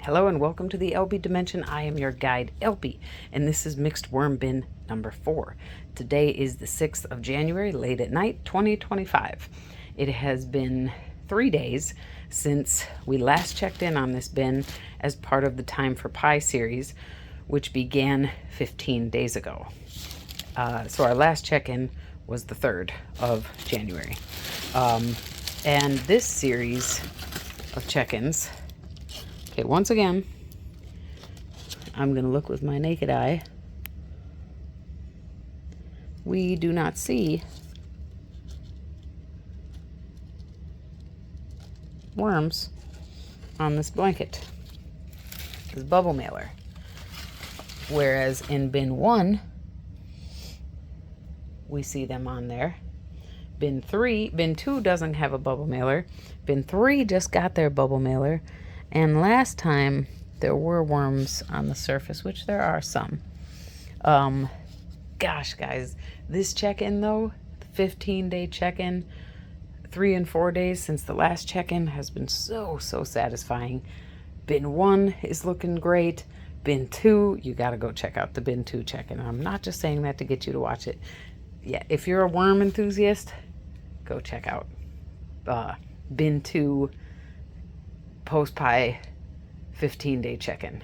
Hello and welcome to the theElpyDimension. I am your guide, Elpy, and this is mixed worm bin number 4. Today is the 6th of January, late at night, 2025. It has been 3 days since we last checked in on this bin as part of the Time for Pie series, which began 15 days ago. So our last check-in was the 3rd of January. And this series of check-ins, okay, once again, I'm going to look with my naked eye. We do not see worms on this blanket, this bubble mailer. Whereas in bin 1, we see them on there. Bin 2 doesn't have a bubble mailer. Bin 3 just got their bubble mailer. And last time there were worms on the surface, which there are some. Gosh, guys, this check-in though, the 15-day check-in, 3 and 4 days since the last check-in has been so satisfying. Bin 1 is looking great. Bin 2, you gotta go check out the bin 2 check-in. I'm not just saying that to get you to watch it. Yeah, if you're a worm enthusiast, go check out bin 2 post-pie 15-day check-in.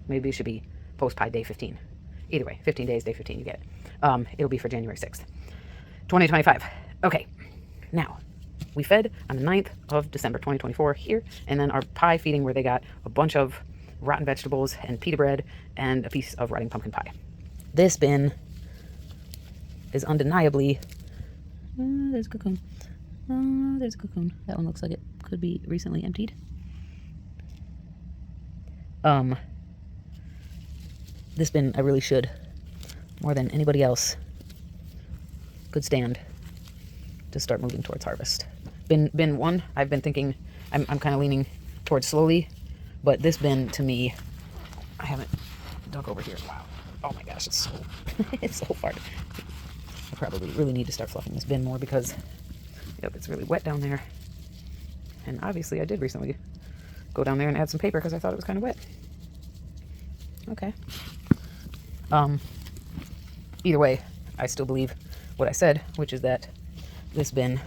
Maybe it should be post-pie day 15. Either way, 15 days, day 15, you get it. It'll be for January 6th, 2025. Okay, now, we fed on the 9th of December, 2024 here, and then our pie feeding where they got a bunch of rotten vegetables and pita bread and a piece of rotting pumpkin pie. This bin is undeniably... there's a cocoon. There's a cocoon. That one looks like it could be recently emptied. This bin, I really should, more than anybody else, could stand to start moving towards harvest. Bin 1, I've been thinking, I'm kind of leaning towards slowly, but this bin, to me, I haven't dug over here. Wow. Oh my gosh, it's so, it's so far. I probably really need to start fluffing this bin more because, yep, it's really wet down there. And obviously I did recently go down there and add some paper because I thought it was kind of wet. Okay. Either way, I still believe what I said, which is that this bin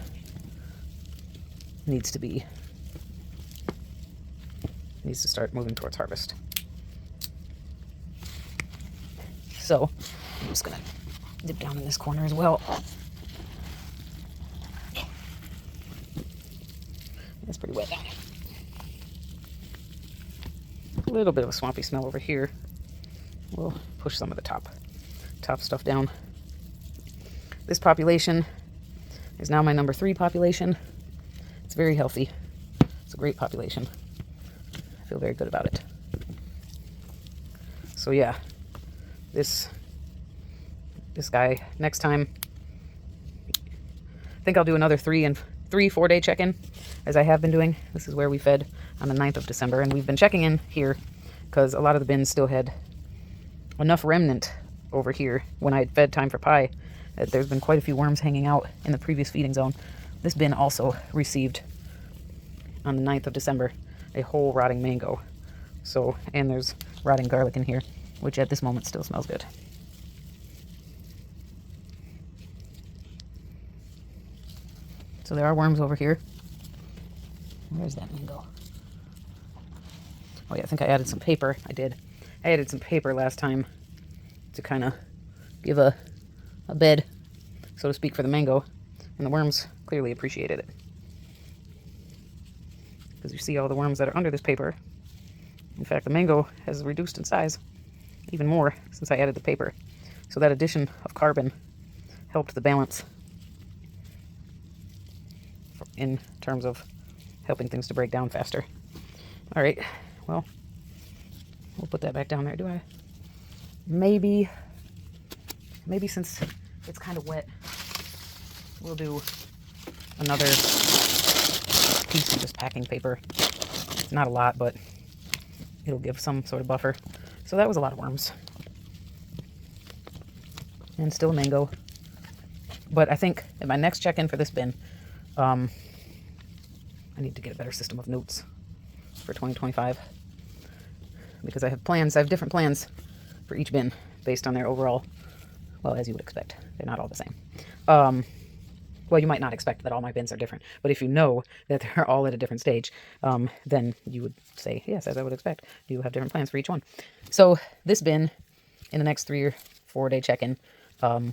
needs to start moving towards harvest. So I'm just gonna dip down in this corner as well. It's pretty wet down here. A little bit of a swampy smell over here. We'll push some of the top stuff down. This population is now my number 3 population. It's very healthy. It's a great population. I feel very good about it. So yeah, this guy, next time, I think I'll do another 4 day check-in, as I have been doing. This is where we fed on the 9th of December, and we've been checking in here because a lot of the bins still had enough remnant over here when I had fed Time for Pie. There's been quite a few worms hanging out in the previous feeding zone. This bin also received, on the 9th of December, a whole rotting mango. So, and there's rotting garlic in here, which at this moment still smells good. So there are worms over here. Where's that mango? Oh yeah, I think I added some paper. I did. I added some paper last time to kind of give a bed, so to speak, for the mango. And the worms clearly appreciated it. Because you see all the worms that are under this paper. In fact, the mango has reduced in size even more since I added the paper. So that addition of carbon helped the balance in terms of helping things to break down faster. All right, well, we'll put that back down there. Do I? Maybe since it's kind of wet, we'll do another piece of just packing paper. Not a lot, but it'll give some sort of buffer. So that was a lot of worms. And still a mango. But I think in my next check-in for this bin, I need to get a better system of notes for 2025. because I have plans. I have different plans for each bin based on their overall, well, as you would expect. They're not all the same. Well, you might not expect that all my bins are different, but if you know that they're all at a different stage, then you would say, yes, as I would expect, you have different plans for each one. So this bin, in the next 3 or 4 day check-in, I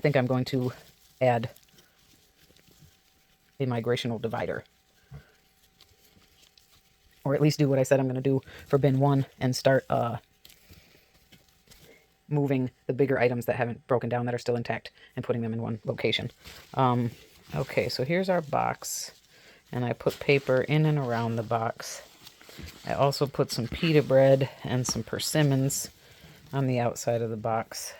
think I'm going to add a migrational divider. Or at least do what I said I'm going to do for bin 1 and start moving the bigger items that haven't broken down, that are still intact, and putting them in one location. Okay, so here's our box, and I put paper in and around the box. I also put some pita bread and some persimmons on the outside of the box.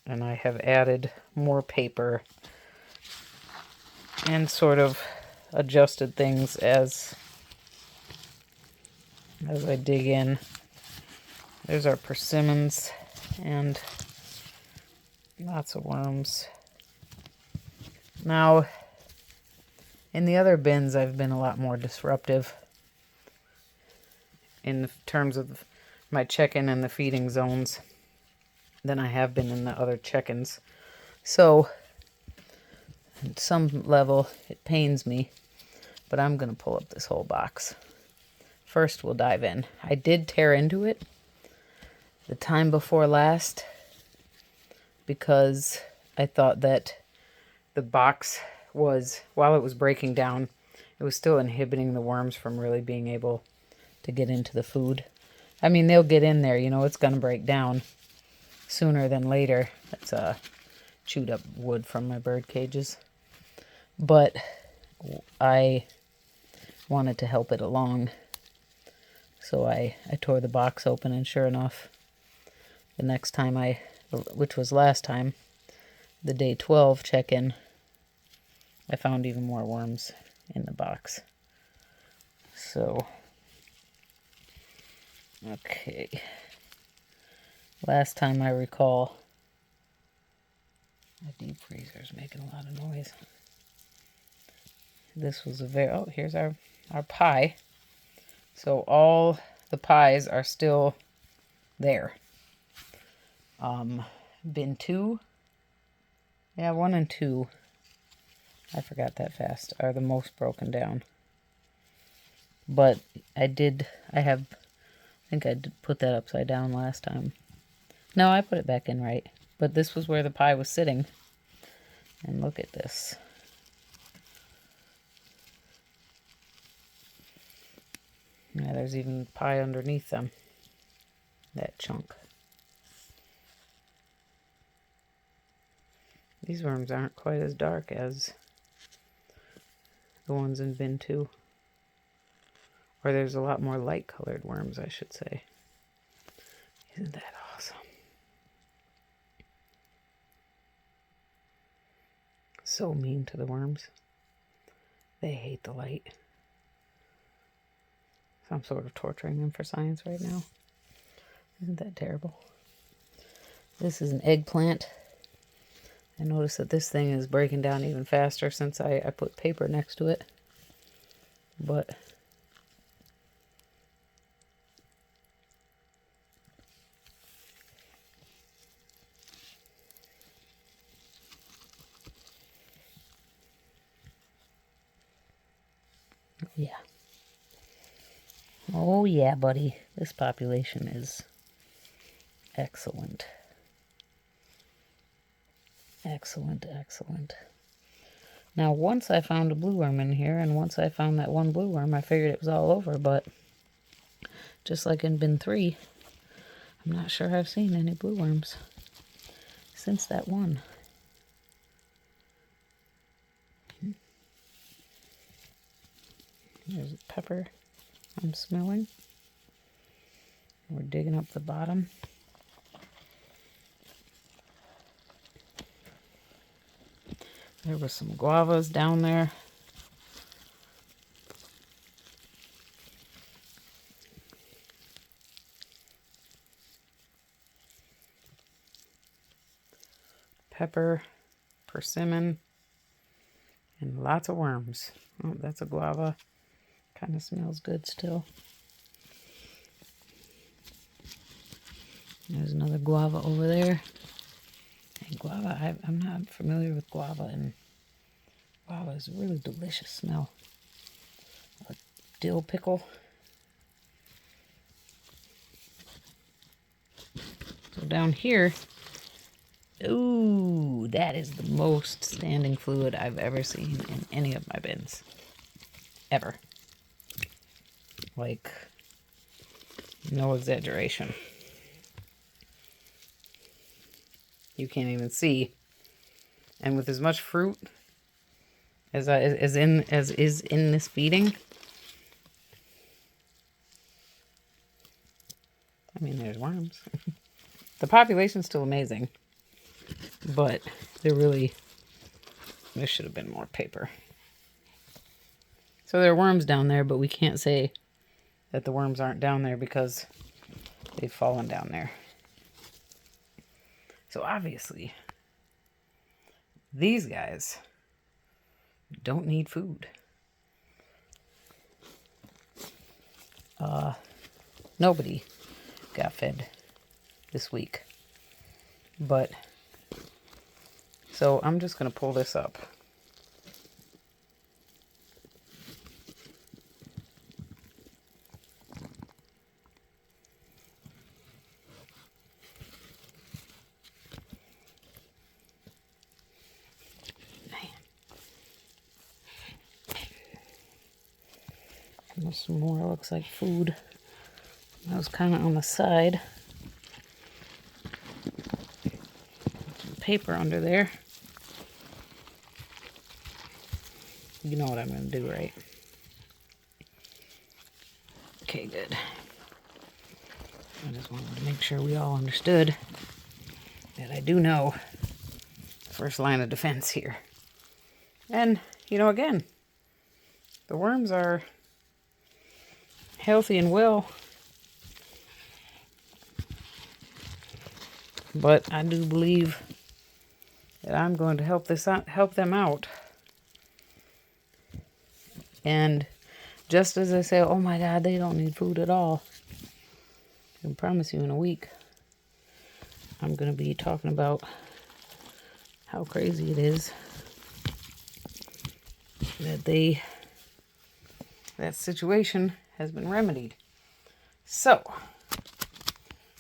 And I have added more paper and sort of adjusted things as I dig in. There's our persimmons and lots of worms. Now, in the other bins, I've been a lot more disruptive in terms of my check-in and the feeding zones than I have been in the other check-ins. So, at some level, it pains me, but I'm going to pull up this whole box. First, we'll dive in. I did tear into it the time before last because I thought that the box was, while it was breaking down, it was still inhibiting the worms from really being able to get into the food. I mean, they'll get in there, you know, it's going to break down sooner than later. That's chewed up wood from my bird cages. But I wanted to help it along. So I tore the box open, and sure enough, the next time which was last time, the day 12 check-in, I found even more worms in the box. So, okay. Last time I recall, my deep freezer's making a lot of noise. This was oh, here's our pie. So all the pies are still there. Bin 2, yeah, 1 and 2, I forgot that fast, are the most broken down. But I think I did put that upside down last time. No, I put it back in right. But this was where the pie was sitting. And look at this. Yeah, there's even pie underneath them. That chunk. These worms aren't quite as dark as the ones in bin 2. Or there's a lot more light colored worms, I should say. Isn't that awesome? So mean to the worms. They hate the light. So I'm sort of torturing them for science right now. Isn't that terrible? This is an eggplant. I noticed that this thing is breaking down even faster since I put paper next to it. But yeah. Oh yeah, buddy. This population is excellent. Excellent, excellent. Now, once I found a blue worm in here, and once I found that one blue worm, I figured it was all over, but just like in bin 3, I'm not sure I've seen any blue worms since that one. There's a pepper I'm smelling. We're digging up the bottom. There were some guavas down there. Pepper, persimmon, and lots of worms. Oh, that's a guava. Kind of smells good still. There's another guava over there. And guava, I'm not familiar with guava, and guava is a really delicious smell. A dill pickle. So down here, ooh, that is the most standing fluid I've ever seen in any of my bins. Ever. Like, no exaggeration. You can't even see. And with as much fruit as is in this feeding, I mean, there's worms. The population's still amazing, but there should have been more paper. So there are worms down there, but we can't say that the worms aren't down there because they've fallen down there. So obviously, these guys don't need food. Nobody got fed this week. But, so I'm just going to pull this up. There's some more, looks like food. That was kind of on the side. Some paper under there. You know what I'm going to do, right? Okay, good. I just wanted to make sure we all understood that I do know the first line of defense here. And, you know, again, the worms are healthy and well, but I do believe that I'm going to help them out. And just as I say, oh my God, they don't need food at all, I can promise you in a week I'm going to be talking about how crazy it is that that situation has been remedied. So,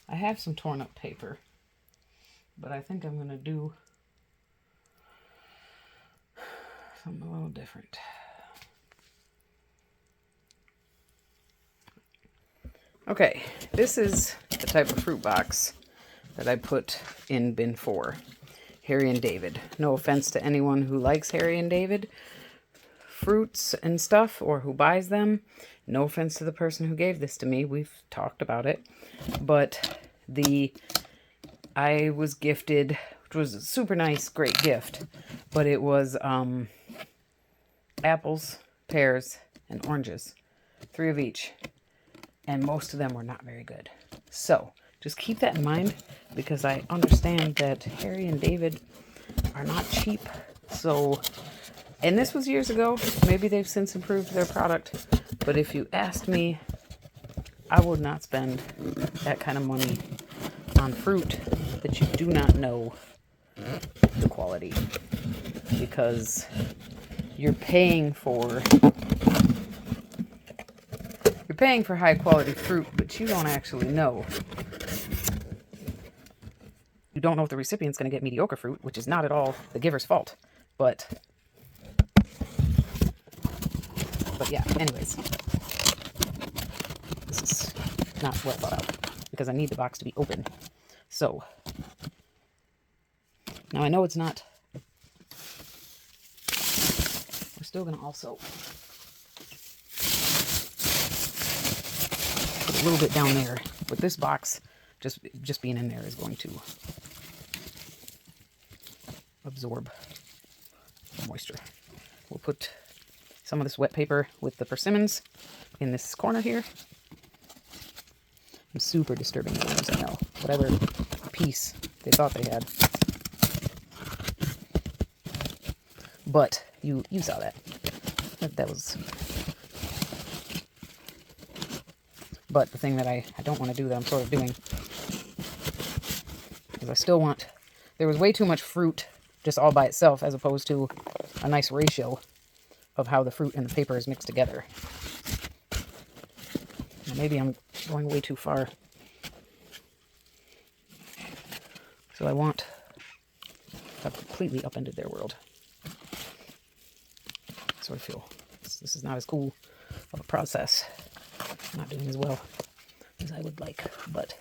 I have some torn up paper, but I think I'm going to do something a little different. Okay, this is the type of fruit box that I put in bin 4, Harry and David. No offense to anyone who likes Harry and David fruits and stuff, or who buys them. No offense to the person who gave this to me. We've talked about it. But I was gifted, which was a super nice, great gift, but it was apples, pears, and oranges. 3 of each. And most of them were not very good. So, just keep that in mind, because I understand that Harry and David are not cheap. So, and this was years ago. Maybe they've since improved their product. But if you asked me, I would not spend that kind of money on fruit that you do not know the quality. Because you're paying for high quality fruit, but you don't actually know. You don't know if the recipient's going to get mediocre fruit, which is not at all the giver's fault. But yeah, anyways. This is not well thought out, because I need the box to be open. So, now I know it's not. We're still going to also put a little bit down there. But this box, just being in there, is going to absorb moisture. We'll put some of this wet paper with the persimmons in this corner here. I'm super disturbing the worms, I know. Whatever piece they thought they had. But you saw that. That was But the thing that I don't want to do that I'm sort of doing is I still want, there was way too much fruit just all by itself as opposed to a nice ratio of how the fruit and the paper is mixed together. Now maybe I'm going way too far. So I want, I've completely upended their world. So I feel this is not as cool of a process. I'm not doing as well as I would like, but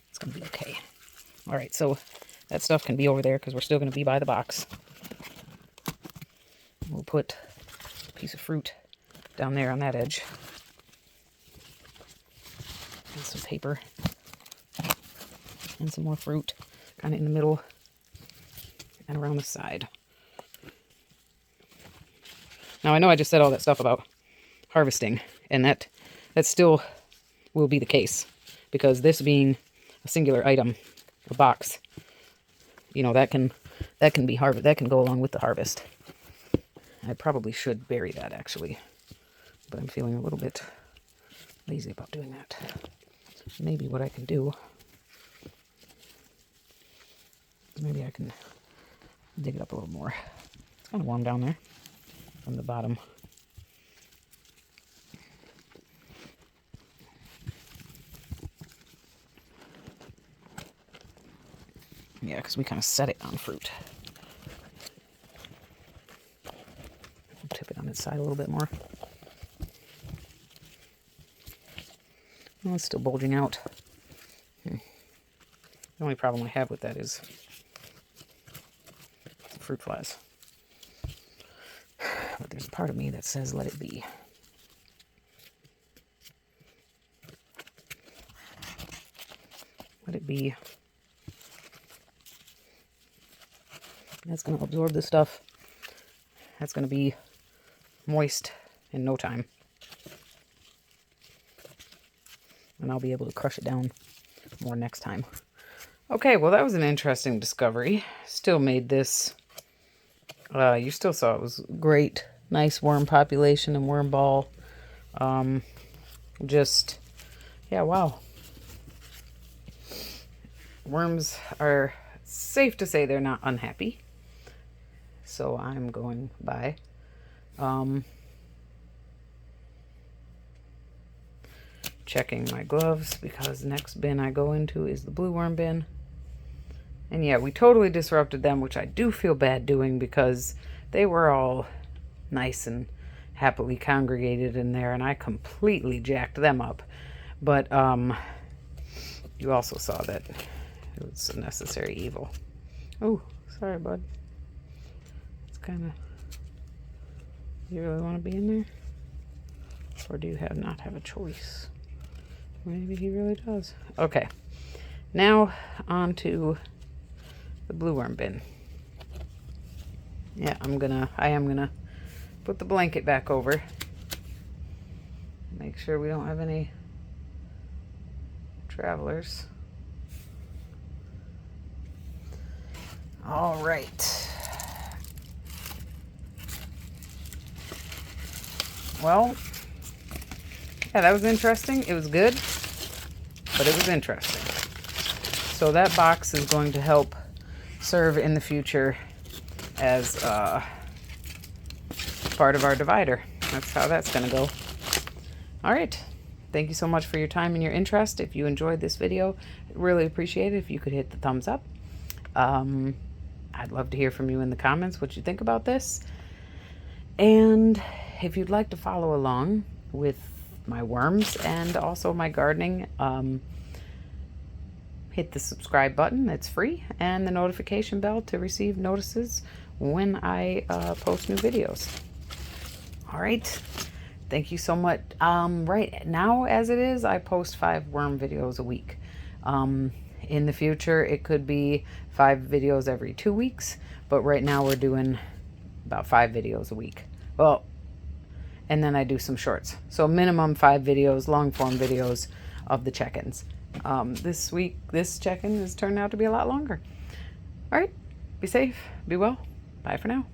it's going to be okay. All right, so that stuff can be over there because we're still going to be by the box. We'll put a piece of fruit down there on that edge. And some paper. And some more fruit kind of in the middle and around the side. Now, I know I just said all that stuff about harvesting, and that still will be the case, because this being a singular item, a box, you know, that can be harvest, that can go along with the harvest. I probably should bury that, actually, but I'm feeling a little bit lazy about doing that. Maybe what I can do, maybe I can dig it up a little more. It's kind of warm down there from the bottom. Yeah, because we kind of set it on fruit. Tip it on its side a little bit more. Well, it's still bulging out. The only problem I have with that is the fruit flies. But there's a part of me that says let it be. Let it be. That's going to absorb the stuff. That's going to be moist in no time. And I'll be able to crush it down more next time. Okay, well, that was an interesting discovery. Still made this. You still saw it was great. Nice worm population and worm ball. Yeah, wow. Worms are safe to say they're not unhappy. So I'm going by. Checking my gloves because the next bin I go into is the blue worm bin. And yeah, we totally disrupted them, which I do feel bad doing because they were all nice and happily congregated in there, and I completely jacked them up. But you also saw that it was a necessary evil. Oh, sorry, bud. It's kind of... You really want to be in there? Or do you not have a choice? Maybe he really does. Okay. Now, on to the blue worm bin. Yeah, I am gonna put the blanket back over. Make sure we don't have any travelers. All right. Well, yeah, that was interesting. It was good, but it was interesting. So that box is going to help serve in the future as part of our divider. That's how that's going to go. All right. Thank you so much for your time and your interest. If you enjoyed this video, I'd really appreciate it if you could hit the thumbs up. I'd love to hear from you in the comments what you think about this. And if you'd like to follow along with my worms and also my gardening, hit the subscribe button. It's free, and the notification bell to receive notices when I post new videos. All right. Thank you so much. Right now, as it is, I post 5 worm videos a week. In the future, it could be 5 videos every 2 weeks, but right now we're doing about 5 videos a week. Well, and then I do some shorts. So minimum 5 videos, long form videos of the check-ins. This week, this check-in has turned out to be a lot longer. All right, be safe, be well. Bye for now.